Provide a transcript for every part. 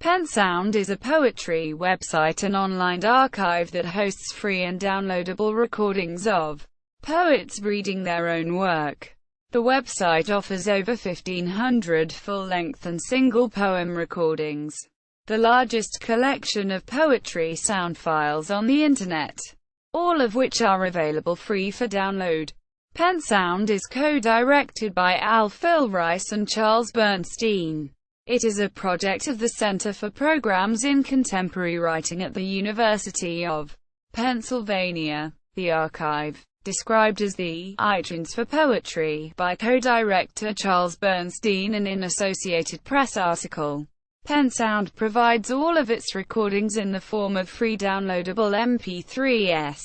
PennSound is a poetry website and online archive that hosts free and downloadable recordings of poets reading their own work. The website offers over 1,500 full-length and single poem recordings, the largest collection of poetry sound files on the Internet, all of which are available free for download. PennSound is co-directed by Al Rice and Charles Bernstein. It is a project of the Center for Programs in Contemporary Writing at the University of Pennsylvania. The archive, described as the iTunes for Poetry by co-director Charles Bernstein in an Associated Press article. PennSound provides all of its recordings in the form of free downloadable MP3s.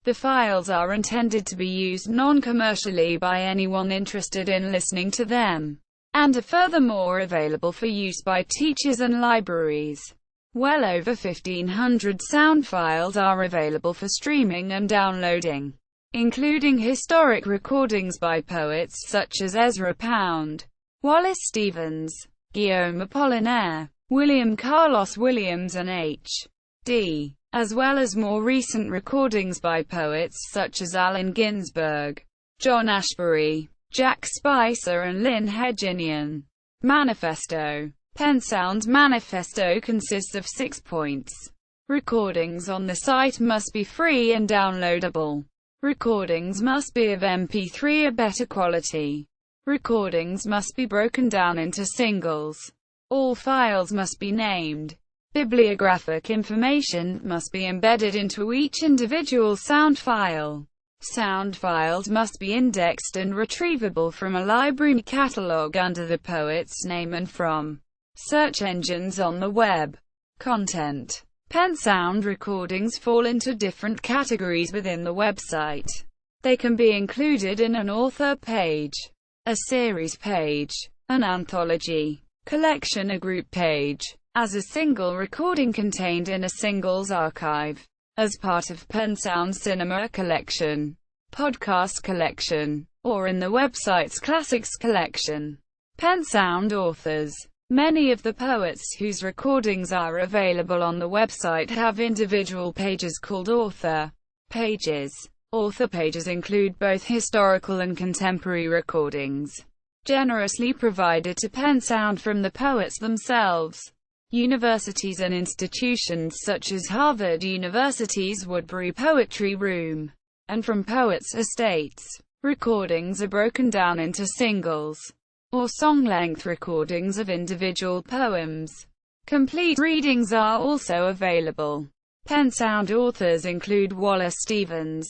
The files are intended to be used non-commercially by anyone interested in listening to them, and are furthermore available for use by teachers and libraries. Well over 1,500 sound files are available for streaming and downloading, including historic recordings by poets such as Ezra Pound, Wallace Stevens, Guillaume Apollinaire, William Carlos Williams and H.D., as well as more recent recordings by poets such as Allen Ginsberg, John Ashbery, Jack Spicer and Lynn Hedginian. Manifesto. PennSound's manifesto consists of 6 points. Recordings on the site must be free and downloadable. Recordings must be of MP3 or better quality. Recordings must be broken down into singles. All files must be named. Bibliographic information must be embedded into each individual sound file. Sound files must be indexed and retrievable from a library catalog under the poet's name and from search engines on the web. Content. PennSound recordings fall into different categories within the website. They can be included in an author page, a series page, an anthology collection, a group page, as a single recording contained in a singles archive, as part of PennSound Cinema collection, podcast collection, or in the website's Classics collection. PennSound authors. Many of the poets whose recordings are available on the website have individual pages called author pages. Author pages include both historical and contemporary recordings, generously provided to PennSound from the poets themselves. Universities and institutions such as Harvard University's Woodbury Poetry Room, and from poets' estates. Recordings are broken down into singles, or song-length recordings of individual poems. Complete readings are also available. PennSound authors include Wallace Stevens,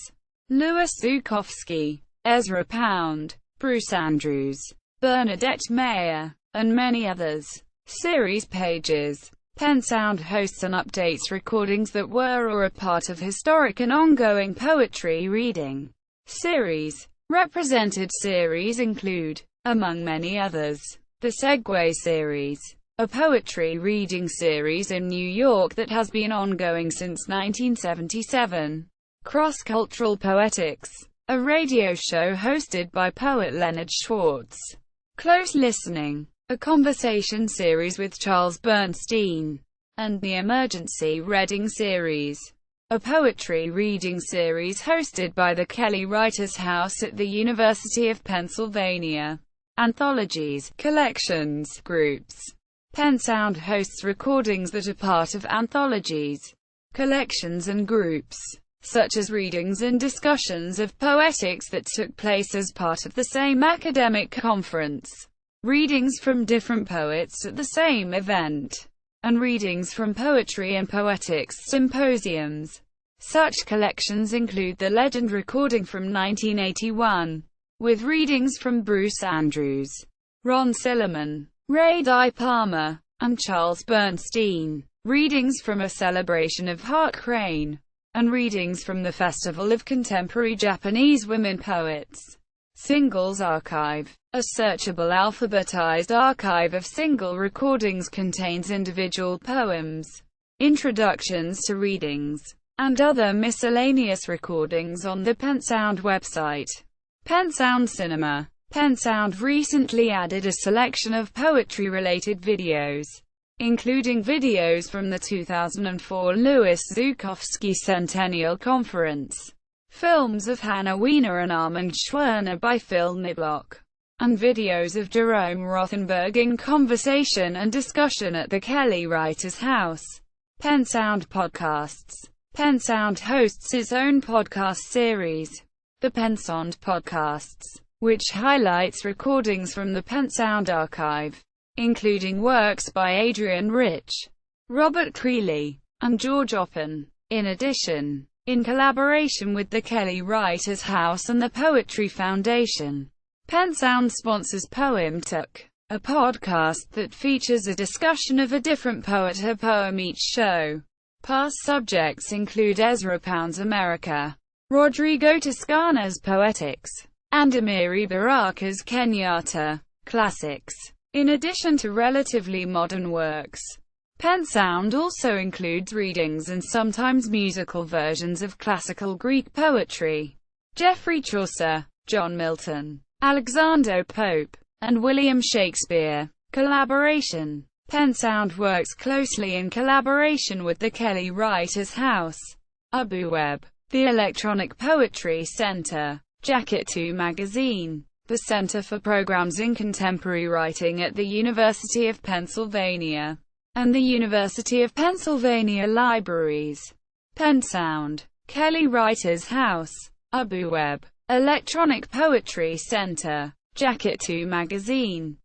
Louis Zukofsky, Ezra Pound, Bruce Andrews, Bernadette Mayer, and many others. Series pages. PennSound hosts and updates recordings that were or are part of historic and ongoing poetry reading series. Represented series include, among many others, the Segway series, a poetry reading series in New York that has been ongoing since 1977. Cross-Cultural Poetics, a radio show hosted by poet Leonard Schwartz. Close Listening, a conversation series with Charles Bernstein, and the Emergency Reading series, a poetry reading series hosted by the Kelly Writers House at the University of Pennsylvania. Anthologies, collections, groups. PennSound hosts recordings that are part of anthologies, collections and groups, such as readings and discussions of poetics that took place as part of the same academic conference, readings from different poets at the same event, and readings from poetry and poetics symposiums. Such collections include the Legend recording from 1981, with readings from Bruce Andrews, Ron Silliman, Ray Di Palma, and Charles Bernstein, readings from A Celebration of Hart Crane, and readings from the Festival of Contemporary Japanese Women Poets. Singles archive. A searchable alphabetized archive of single recordings contains individual poems, introductions to readings, and other miscellaneous recordings on the PennSound website. PennSound Cinema. PennSound recently added a selection of poetry-related videos, including videos from the 2004 Louis Zukofsky Centennial Conference, films of Hannah Weiner and Armand Schwerner by Phil Niblock, and videos of Jerome Rothenberg in conversation and discussion at the Kelly Writers' House. PennSound Podcasts. PennSound hosts its own podcast series, the PennSound Podcasts, which highlights recordings from the PennSound archive, including works by Adrian Rich, Robert Creeley, and George Oppen. In addition, in collaboration with the Kelly Writers' House and the Poetry Foundation, PennSound sponsors Poem Talk, a podcast that features a discussion of a different poet or poem each show. Past subjects include Ezra Pound's America, Rodrigo Toscana's Poetics, and Amiri Baraka's Kenyatta Classics. In addition to relatively modern works, PennSound also includes readings and sometimes musical versions of classical Greek poetry. Geoffrey Chaucer, John Milton, Alexander Pope, and William Shakespeare. Collaboration. PennSound works closely in collaboration with the Kelly Writers' House, UbuWeb, the Electronic Poetry Center, Jacket 2 Magazine, the Center for Programs in Contemporary Writing at the University of Pennsylvania, and the University of Pennsylvania Libraries. PennSound, Kelly Writers' House, UbuWeb, Electronic Poetry Center, Jacket 2 Magazine.